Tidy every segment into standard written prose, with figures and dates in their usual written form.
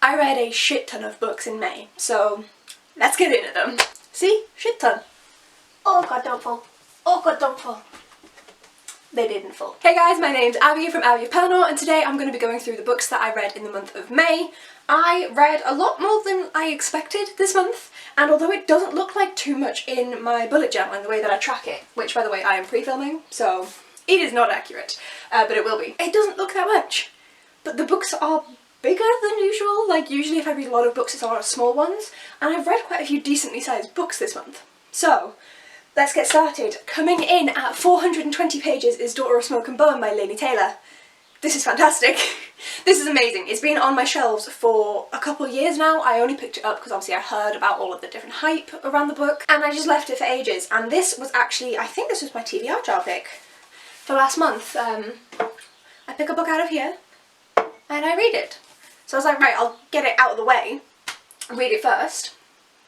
I read a shit ton of books in May, so let's get into them. See? Shit ton. Oh god, don't fall. Oh god, don't fall. They didn't fall. Hey guys, my name's Abby from Abby of Pellinor, and today I'm going to be going through the books that I read in the month of May. I read a lot more than I expected this month, and although it doesn't look like too much in my bullet journal in the way that I track it, which by the way I am pre-filming, so it is not accurate, but it will be. It doesn't look that much, but the books are bigger than usual. Like usually if I read a lot of books it's a lot of small ones, and I've read quite a few decently sized books this month. So let's get started. Coming in at 420 pages is Daughter of Smoke and Bone by Laini. This is fantastic. This is amazing. It's been on my shelves for a couple of years now. I only picked it up because obviously I heard about all of the different hype around the book, and I just left it for ages. And this was actually, I think this was my TBR jar pick for last month. I pick a book out of here and I read it. So I was like, right, I'll get it out of the way, read it first.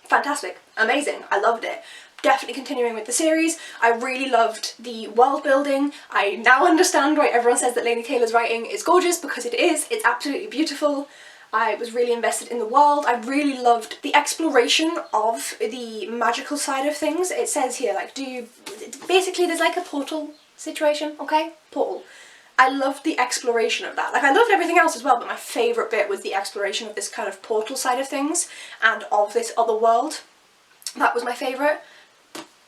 Fantastic, amazing, I loved it. Definitely continuing with the series. I really loved the world building. I now understand why everyone says that Laini Taylor's writing is gorgeous, because it is. It's absolutely beautiful. I was really invested in the world. I really loved the exploration of the magical side of things. It says here, like, basically there's like a portal situation, okay? Portal. I loved the exploration of that. Like, I loved everything else as well, but my favourite bit was the exploration of this kind of portal side of things and of this other world. That was my favourite.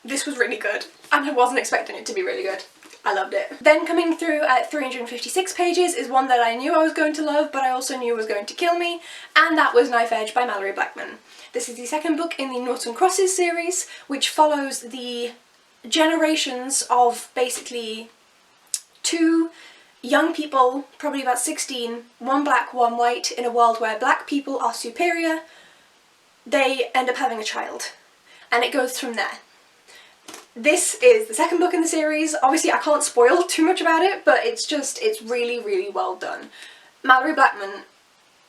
This was really good, and I wasn't expecting it to be really good. I loved it. Then coming through at 356 pages is one that I knew I was going to love, but I also knew was going to kill me, and that was Knife Edge by Malorie Blackman. This is the second book in the Noughts and Crosses series, which follows the generations of basically two young people, probably about 16, one black, one white, in a world where black people are superior. They end up having a child, and it goes from there. This is the second book in the series. Obviously I can't spoil too much about it, but it's really, really well done. Malorie Blackman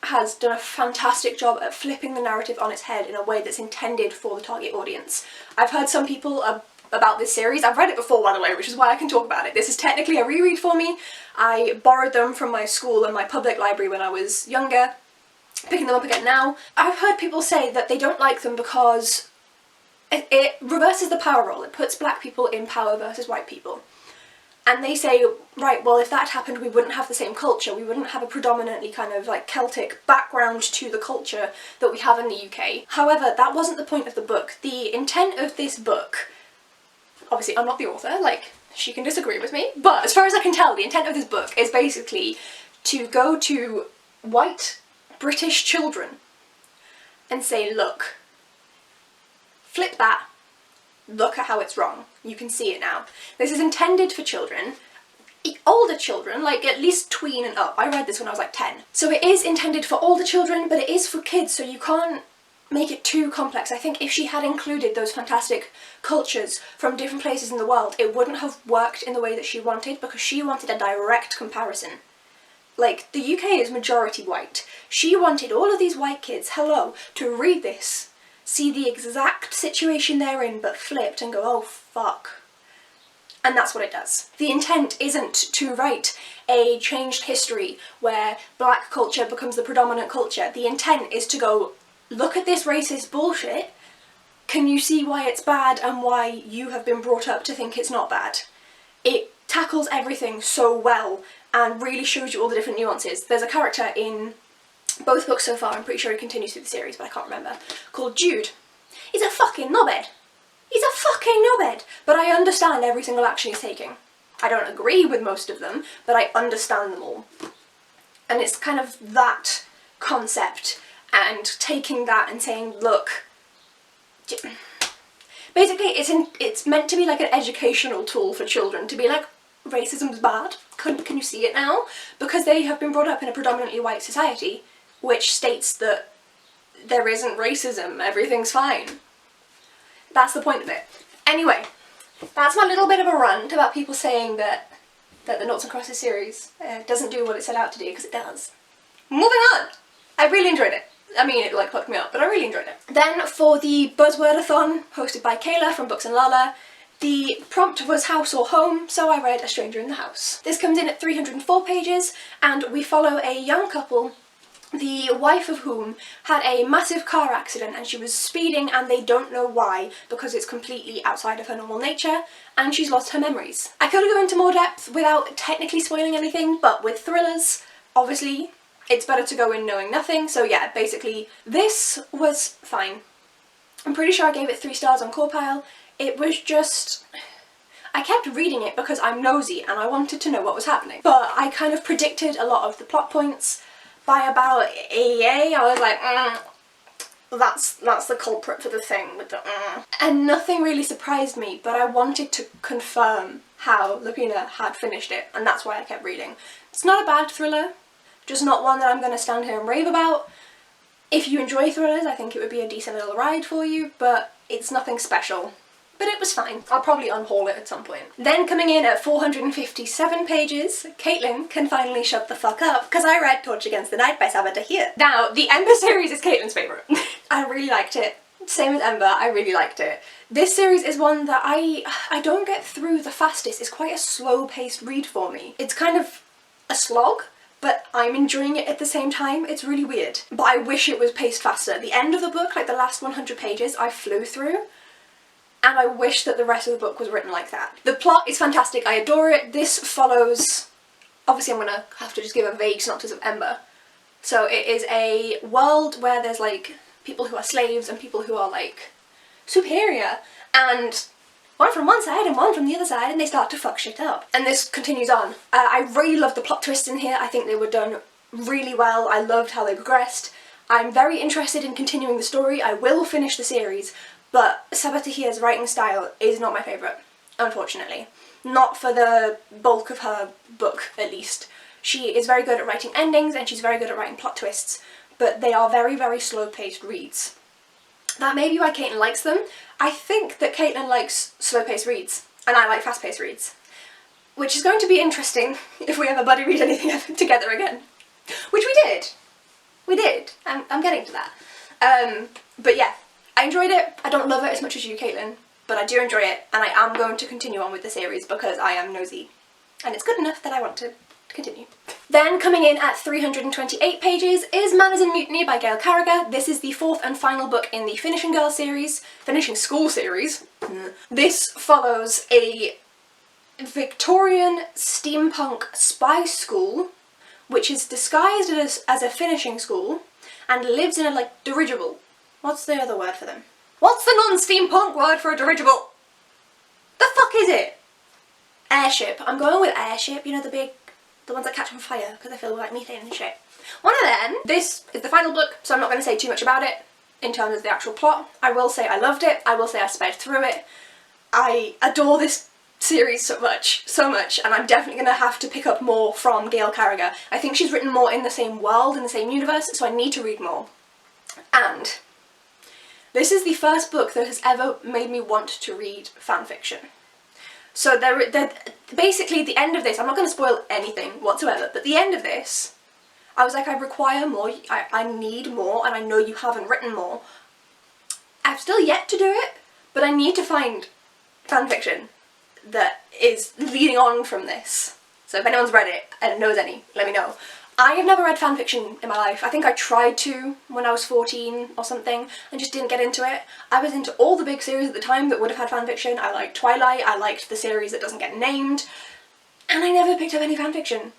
has done a fantastic job at flipping the narrative on its head in a way that's intended for the target audience. I've heard some people about this series. I've read it before, by the way, which is why I can talk about it. This is technically a reread for me. I borrowed them from my school and my public library when I was younger, picking them up again now. I've heard people say that they don't like them because it reverses the power role. It puts black people in power versus white people. And they say, right, well, if that happened we wouldn't have the same culture. We wouldn't have a predominantly kind of like Celtic background to the culture that we have in the UK. However, that wasn't the point of the book. The intent of this book, obviously I'm not the author, like, she can disagree with me, but as far as I can tell, the intent of this book is basically to go to white British children and say, look, flip that, look at how it's wrong. You can see it now. This is intended for children, older children, like at least tween and up. I read this when I was like 10. So it is intended for older children, but it is for kids, so you can't make it too complex. I think if she had included those fantastic cultures from different places in the world, it wouldn't have worked in the way that she wanted, because she wanted a direct comparison. Like, the UK is majority white. She wanted all of these white kids, hello, to read this, see the exact situation they're in, but flipped and go, oh fuck. And that's what it does. The intent isn't to write a changed history where black culture becomes the predominant culture. The intent is to go, look at this racist bullshit, can you see why it's bad and why you have been brought up to think it's not bad? It tackles everything so well and really shows you all the different nuances. There's a character in both books so far, I'm pretty sure he continues through the series, but I can't remember, called Jude. He's a fucking knobhead. He's a fucking knobhead. But I understand every single action he's taking. I don't agree with most of them, but I understand them all. And it's kind of that concept, and taking that and saying, look, basically it's meant to be like an educational tool for children, to be like, racism's bad, can you see it now? Because they have been brought up in a predominantly white society, which states that there isn't racism, everything's fine. That's the point of it. Anyway, that's my little bit of a rant about people saying that the Noughts and Crosses series doesn't do what it set out to do, because it does. Moving on! I really enjoyed it. I mean, it like hooked me up, but I really enjoyed it. Then for the Buzzword-a-thon, hosted by Kayla from Books and Lala, the prompt was house or home, so I read A Stranger in the House. This comes in at 304 pages, and we follow a young couple the wife of whom had a massive car accident and she was speeding and they don't know why because it's completely outside of her normal nature and she's lost her memories. I could go into more depth without technically spoiling anything, but with thrillers, obviously, it's better to go in knowing nothing. So yeah, basically, this was fine. I'm pretty sure I gave it 3 stars on Corpile. It was just... I kept reading it because I'm nosy and I wanted to know what was happening. But I kind of predicted a lot of the plot points. By about EA, I was like, that's the culprit for the thing with the And nothing really surprised me, but I wanted to confirm how Lapena had finished it, and that's why I kept reading. It's not a bad thriller, just not one that I'm going to stand here and rave about. If you enjoy thrillers, I think it would be a decent little ride for you, but it's nothing special. But it was fine. I'll probably unhaul it at some point. Then coming in at 457 pages, Caitlin can finally shut the fuck up because I read Torch Against the Night by Sabaa Tahir. Now, the Ember series is Caitlin's favourite. I really liked it. Same as Ember, I really liked it. This series is one that I don't get through the fastest. It's quite a slow-paced read for me. It's kind of a slog, but I'm enjoying it at the same time. It's really weird. But I wish it was paced faster. The end of the book, like the last 100 pages, I flew through. And I wish that the rest of the book was written like that. The plot is fantastic, I adore it. This follows... Obviously I'm gonna have to just give a vague synopsis of Ember. So it is a world where there's like people who are slaves and people who are like superior. And one from one side and one from the other side, and they start to fuck shit up. And this continues on. I really love the plot twists in here. I think they were done really well. I loved how they progressed. I'm very interested in continuing the story. I will finish the series. But Sabaa Tahir's writing style is not my favourite, unfortunately. Not for the bulk of her book, at least. She is very good at writing endings and she's very good at writing plot twists, but they are very, very slow-paced reads. That may be why Caitlin likes them. I think that Caitlin likes slow-paced reads, and I like fast-paced reads. Which is going to be interesting if we ever buddy read anything together again. Which we did. We did. I'm getting to that. But yeah. I enjoyed it. I don't love it as much as you, Caitlin, but I do enjoy it, and I am going to continue on with the series because I am nosy. And it's good enough that I want to continue. Then coming in at 328 pages is Manners and Mutiny by Gail Carriger. This is the 4th and final book in the Finishing Girl series, Finishing School series. This follows a Victorian steampunk spy school, which is disguised as a finishing school, and lives in a, like, dirigible. What's the other word for them? What's the non-steampunk word for a dirigible? The fuck is it? Airship. I'm going with airship, you know, the ones that catch on fire because they feel like methane and shit. One of them. This is the final book, so I'm not going to say too much about it in terms of the actual plot. I will say I loved it. I will say I sped through it. I adore this series so much, and I'm definitely going to have to pick up more from Gail Carriger. I think she's written more in the same world, in the same universe, so I need to read more. And this is the first book that has ever made me want to read fanfiction. So basically the end of this, I'm not going to spoil anything whatsoever, but the end of this, I was like, I require more, I need more, and I know you haven't written more. I've still yet to do it, but I need to find fanfiction that is leading on from this. So if anyone's read it and knows any, let me know. I have never read fanfiction in my life. I think I tried to when I was 14 or something and just didn't get into it. I was into all the big series at the time that would have had fanfiction. I liked Twilight, I liked the series that doesn't get named, and I never picked up any fanfiction.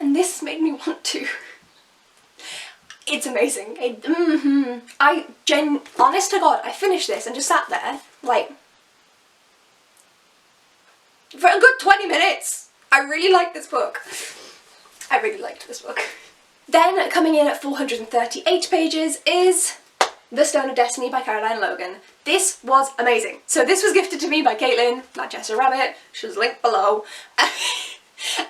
And this made me want to. It's amazing. Honest to God, I finished this and just sat there, like, for a good 20 minutes. I really liked this book. I really liked this book. Then, coming in at 438 pages is The Stone of Destiny by Caroline Logan. This was amazing. So this was gifted to me by Caitlin, not Jessa Rabbit, she's linked below.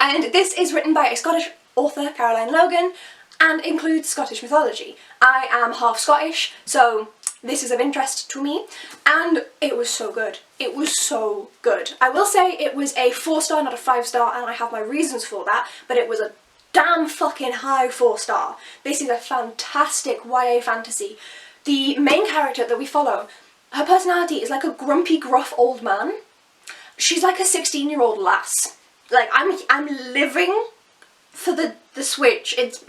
And this is written by a Scottish author, Caroline Logan, and includes Scottish mythology. I am half Scottish, so this is of interest to me, and it was so good. It was so good. I will say it was a 4-star, not a 5-star, and I have my reasons for that, but it was a damn fucking high 4-star. This is a fantastic YA fantasy. The main character that we follow, her personality is like a grumpy, gruff old man. She's like a 16-year-old lass. Like, I'm living for the the switch. It's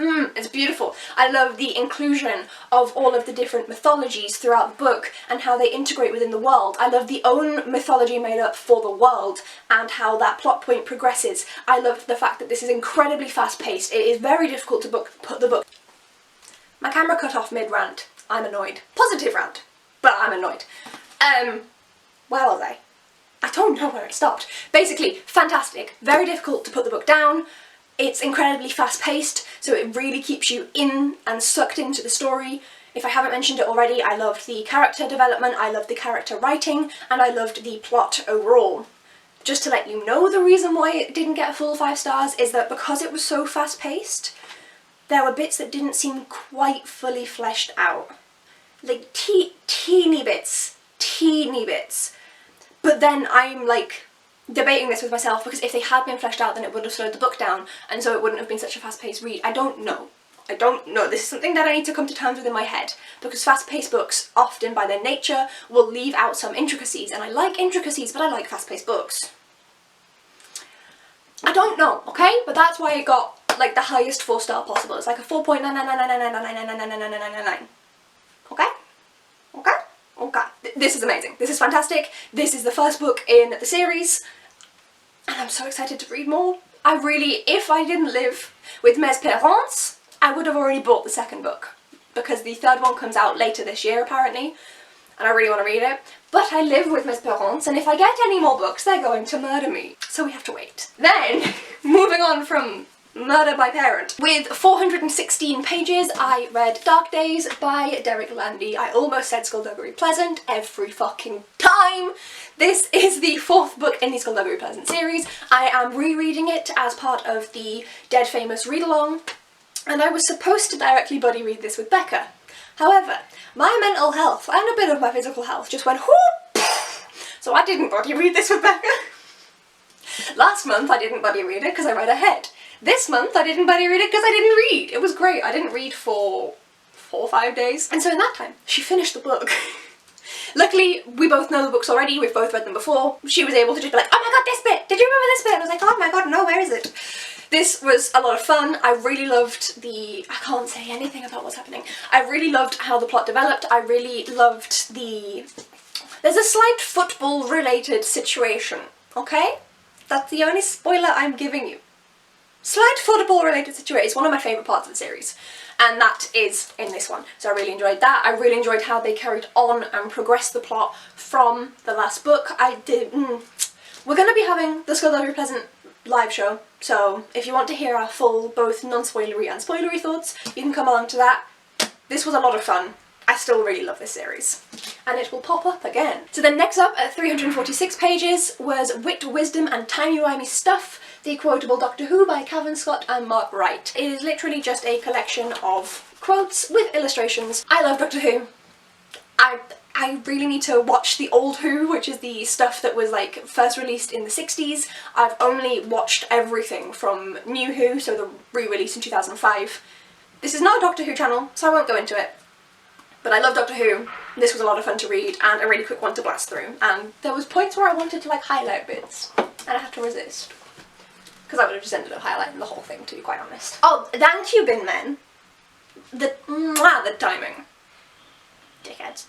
beautiful. I love the inclusion of all of the different mythologies throughout the book and how they integrate within the world. I love the own mythology made up for the world and how that plot point progresses. I love the fact that this is incredibly fast-paced. It is very difficult to put the book. My camera cut off mid-rant. I'm annoyed. Positive rant, but I'm annoyed. Where was I? I don't know where it stopped. Basically, fantastic. Very difficult to put the book down. It's incredibly fast-paced, so it really keeps you in and sucked into the story. If I haven't mentioned it already, I loved the character development, I loved the character writing, and I loved the plot overall. Just to let you know, the reason why it didn't get a full 5 stars is that because it was so fast-paced, there were bits that didn't seem quite fully fleshed out. Like teeny bits. But then I'm like debating this with myself, because if they had been fleshed out then it would have slowed the book down and so it wouldn't have been such a fast-paced read. I don't know. This is something that I need to come to terms with in my head, because fast-paced books often by their nature will leave out some intricacies, and I like intricacies but I like fast-paced books. I don't know, okay? But that's why it got like the highest 4-star possible. It's like a 4.9999999999999. Okay? Okay? Okay. This is amazing. This is fantastic. This is the first book in the series and I'm so excited to read more. I really, if I didn't live with mes parents, I would have already bought the second book, because the third one comes out later this year apparently and I really want to read it. But I live with mes parents and if I get any more books they're going to murder me. So we have to wait. Then, moving on from murder by parent. With 416 pages, I read Dark Days by Landy. I almost said Skulduggery Pleasant every fucking time. This is the 4th book in the Skulduggery Pleasant series. I am rereading it as part of the Dead Famous read-along, and I was supposed to directly buddy read this with Becca. However, my mental health and a bit of my physical health just went whoop, so I didn't buddy read this with Becca. Last month I didn't buddy read it because I read ahead. This month I didn't buddy read it because I didn't read. It was great. I didn't read for 4 or 5 days. And so in that time, she finished the book. Luckily, we both know the books already. We've both read them before. She was able to just be like, oh my god, this bit! Did you remember this bit? And I was like, oh my god, no, where is it? This was a lot of fun. I really loved the... I can't say anything about what's happening. I really loved how the plot developed. I really loved the... There's a slight football-related situation, okay? That's the only spoiler I'm giving you. Slight football-related situation. It's one of my favourite parts of the series, and that is in this one. So I really enjoyed that. I really enjoyed how they carried on and progressed the plot from the last book. We're going to be having the Skulduggery Pleasant live show, so if you want to hear our full, both non-spoilery and spoilery thoughts, you can come along to that. This was a lot of fun. I still really love this series, and it will pop up again. So then next up at 346 pages was Wit, Wisdom and Timey-Wimey Stuff, the quotable Doctor Who by Cavan Scott and Mark Wright. It is literally just a collection of quotes with illustrations. I love Doctor Who. I really need to watch the old Who, which is the stuff that was like first released in the 60s. I've only watched everything from New Who, so the re-release in 2005. This is not a Doctor Who channel, so I won't go into it. But I love Doctor Who. This was a lot of fun to read and a really quick one to blast through. And there was points where I wanted to like highlight bits, and I had to resist, because I would have just ended up highlighting the whole thing, to be quite honest. Oh, thank you, bin men. The timing. Dickheads.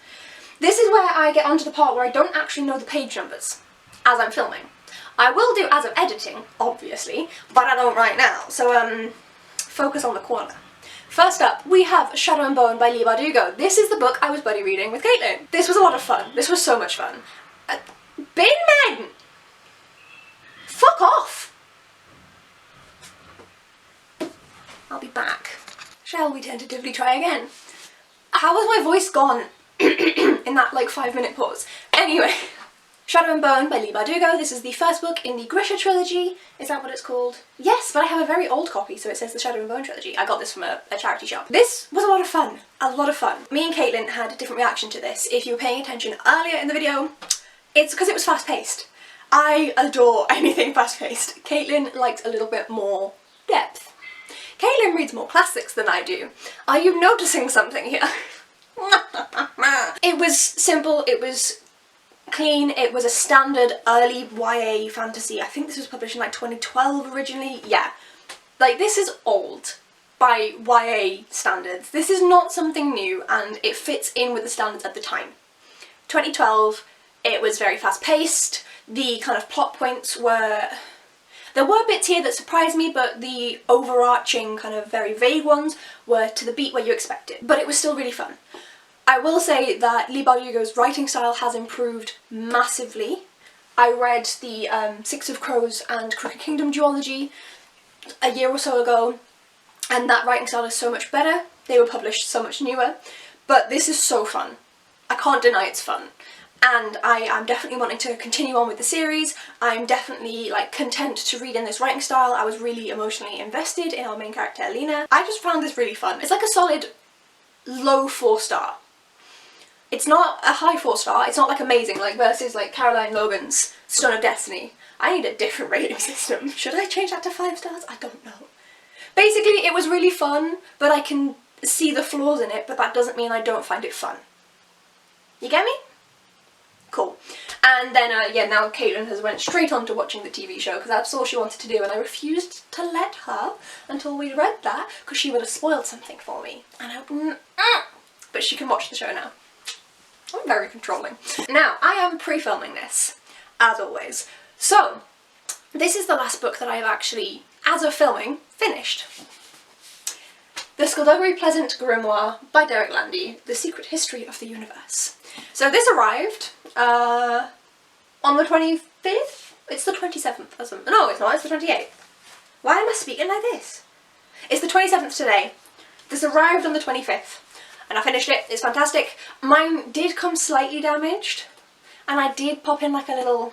This is where I get onto the part where I don't actually know the page numbers as I'm filming. I will do as I'm editing, obviously, but I don't right now, so focus on the corner. First up, we have Shadow and Bone by Leigh Bardugo. This is the book I was buddy reading with Caitlin. This was a lot of fun. This was so much fun. Bin men! Fuck off! I'll be back. Shall we tentatively try again? How has my voice gone in that like 5-minute pause? Anyway, Shadow and Bone by Leigh Bardugo. This is the first book in the Grisha trilogy. Is that what it's called? Yes, but I have a very old copy, so it says the Shadow and Bone trilogy. I got this from a charity shop. This was a lot of fun. A lot of fun. Me and Caitlin had a different reaction to this. If you were paying attention earlier in the video, it's because it was fast-paced. I adore anything fast-paced. Caitlin likes a little bit more depth. Caitlin reads more classics than I do. Are you noticing something here? It was simple, it was clean, it was a standard early YA fantasy. I think this was published in like 2012 originally. Yeah, Like, this is old by YA standards. This is not something new, and it fits in with the standards at the time. 2012, it was very fast-paced. The kind of plot points were... There were bits here that surprised me, but the overarching kind of very vague ones were to the beat where you expect it. But it was still really fun. I will say that Leigh Bardugo's writing style has improved massively. I read the Six of Crows and Crooked Kingdom duology a year or so ago, and that writing style is so much better. They were published so much newer, but this is so fun. I can't deny it's fun. And I am definitely wanting to continue on with the series. I'm definitely like content to read in this writing style. I was really emotionally invested in our main character Elena. I just found this really fun. It's like a solid low 4-star. It's not a high 4-star, it's not like amazing, like versus like Caroline Logan's Stone of Destiny. I need a different rating system. Should I change that to 5 stars? I don't know. Basically, it was really fun, but I can see the flaws in it, but that doesn't mean I don't find it fun. You get me? Cool. And then, yeah, now Caitlin has went straight on to watching the TV show because that's all she wanted to do, and I refused to let her until we read that because she would have spoiled something for me. And but she can watch the show now. I'm very controlling. Now, I am pre-filming this, as always. So, this is the last book that I have actually, as of filming, finished. The Skulduggery Pleasant Grimoire by Landy, The Secret History of the Universe. So this arrived on the 25th? It's the 27th or something. No, it's not, it's the 28th. Why am I speaking like this? It's the 27th today. This arrived on the 25th. And I finished it, it's fantastic. Mine did come slightly damaged, and I did pop in like a little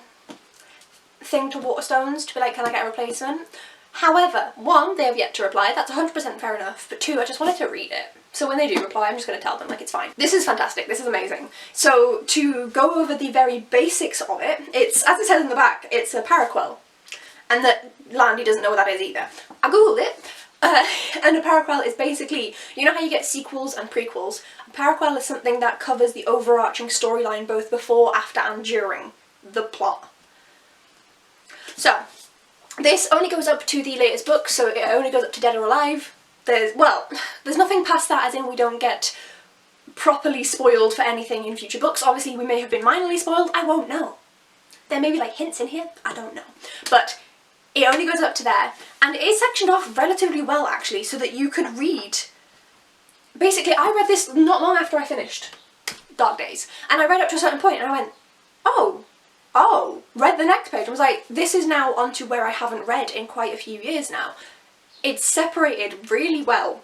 thing to Waterstones to be like, can I get a replacement? However, one, they have yet to reply, that's 100% fair enough, but two, I just wanted to read it. So when they do reply, I'm just going to tell them, like, it's fine. This is fantastic, this is amazing. So to go over the very basics of it, it's, as it says in the back, it's a paraquel. And that Landy doesn't know what that is either. I googled it. And a paraquel is basically, you know how you get sequels and prequels? A paraquel is something that covers the overarching storyline both before, after and during the plot. So, this only goes up to the latest book, so it only goes up to Dead or Alive. There's nothing past that, as in we don't get properly spoiled for anything in future books. Obviously we may have been minorly spoiled, I won't know. There may be like hints in here, I don't know. But it only goes up to there, and it is sectioned off relatively well actually, so that you could read. Basically, I read this not long after I finished Dark Days, and I read up to a certain point and I went, oh, read the next page and was like, this is now onto where I haven't read in quite a few years now. It's separated really well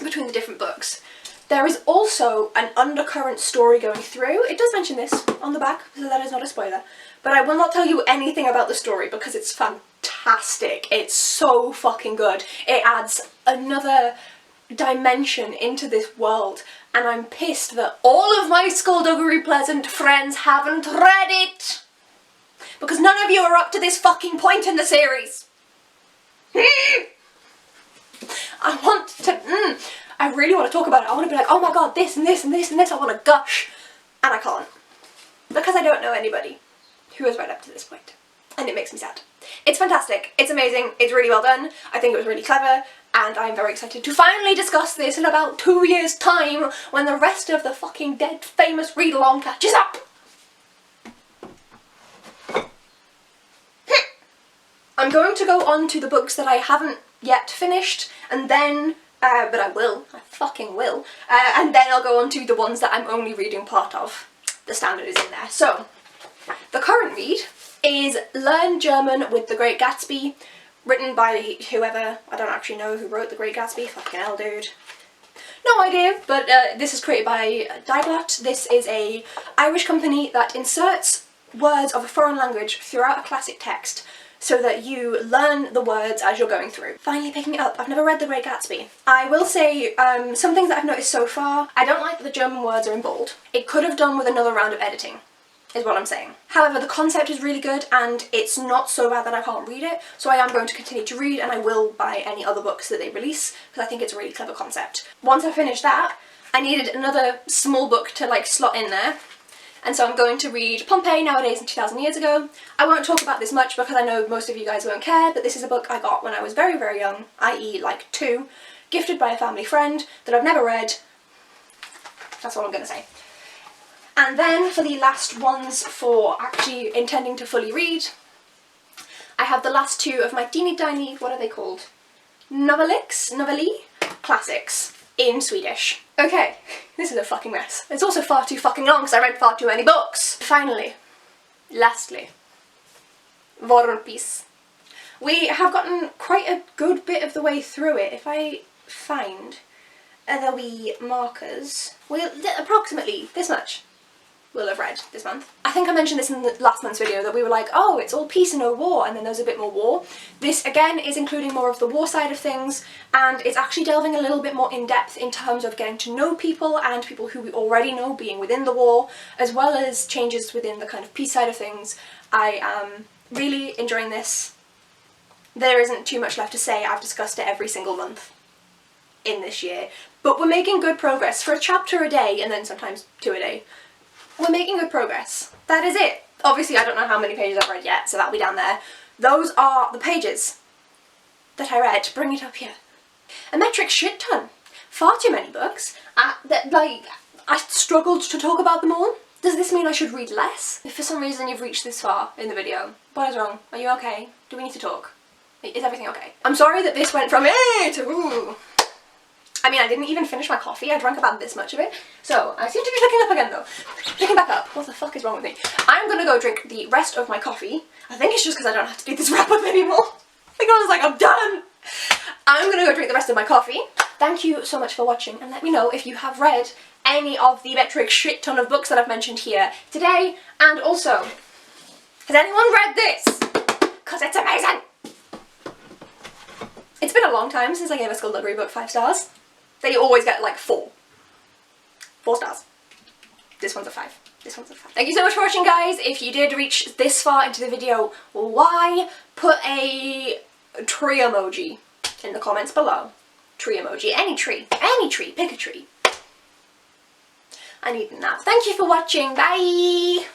between the different books. There is also an undercurrent story going through. It does mention this on the back, so that is not a spoiler. But I will not tell you anything about the story because it's fantastic. It's so fucking good. It adds another dimension into this world, and I'm pissed that all of my Skulduggery Pleasant friends haven't read it! Because none of you are up to this fucking point in the series! I really want to talk about it. I want to be like, oh my god, this and this and this and this, I want to gush. And I can't. Because I don't know anybody who has read up to this point. And it makes me sad. It's fantastic, it's amazing, it's really well done, I think it was really clever, and I'm very excited to finally discuss this in about 2 years' time when the rest of the fucking dead famous read-along catches up! I'm going to go on to the books that I haven't yet finished, and then, but I will, I fucking will, and then I'll go on to the ones that I'm only reading part of. The standard is in there. So, the current read is Learn German with the Great Gatsby, written by whoever. I don't actually know who wrote the Great Gatsby, fucking hell dude. No idea, but this is created by Dagerman. This is a Irish company that inserts words of a foreign language throughout a classic text so that you learn the words as you're going through. Finally picking it up. I've never read The Great Gatsby. I will say some things that I've noticed so far. I don't like that the German words are in bold. It could have done with another round of editing, is what I'm saying. However, the concept is really good and it's not so bad that I can't read it, so I am going to continue to read, and I will buy any other books that they release because I think it's a really clever concept. Once I finish that, I needed another small book to like slot in there, and so I'm going to read Pompeii Nowadays and 2,000 Years Ago. I won't talk about this much because I know most of you guys won't care, but this is a book I got when I was very, very young, i.e. like 2, gifted by a family friend that I've never read. That's all I'm going to say. And then for the last ones for actually intending to fully read, I have the last 2 of my teeny tiny, what are they called? Novelli classics in Swedish. Okay, this is a fucking mess. It's also far too fucking long because I read far too many books. Finally, lastly, War and Peace. We have gotten quite a good bit of the way through it. If I find the wee markers, we'll approximately this much we'll have read this month. I think I mentioned this in the last month's video that we were like, oh, it's all peace and no war, and then there's a bit more war. This again is including more of the war side of things, and it's actually delving a little bit more in depth in terms of getting to know people and people who we already know being within the war, as well as changes within the kind of peace side of things. I am really enjoying this. There isn't too much left to say. I've discussed it every single month in this year, but we're making good progress. For a chapter a day, and then sometimes 2 a day, we're making good progress. That is it. Obviously I don't know how many pages I've read yet, so that'll be down there. Those are the pages that I read. Bring it up here. A metric shit ton. Far too many books. I struggled to talk about them all. Does this mean I should read less? If for some reason you've reached this far in the video, what is wrong? Are you okay? Do we need to talk? Is everything okay? I'm sorry that this went from to ooh. I mean, I didn't even finish my coffee. I drank about this much of it. So, I seem to be picking up again though. Picking back up. What the fuck is wrong with me? I'm gonna go drink the rest of my coffee. I think it's just because I don't have to do this wrap up anymore. I think I was like, I'm done. I'm gonna go drink the rest of my coffee. Thank you so much for watching, and let me know if you have read any of the metric shit ton of books that I've mentioned here today. And also, has anyone read this? Because it's amazing. It's been a long time since I gave a Skulduggery book 5 stars. They always get like 4 stars. This one's a 5. This one's a 5. Thank you so much for watching, guys. If you did reach this far into the video, why? Put a tree emoji in the comments below. Tree emoji. Any tree. Any tree. Pick a tree. I need a nap. Thank you for watching. Bye!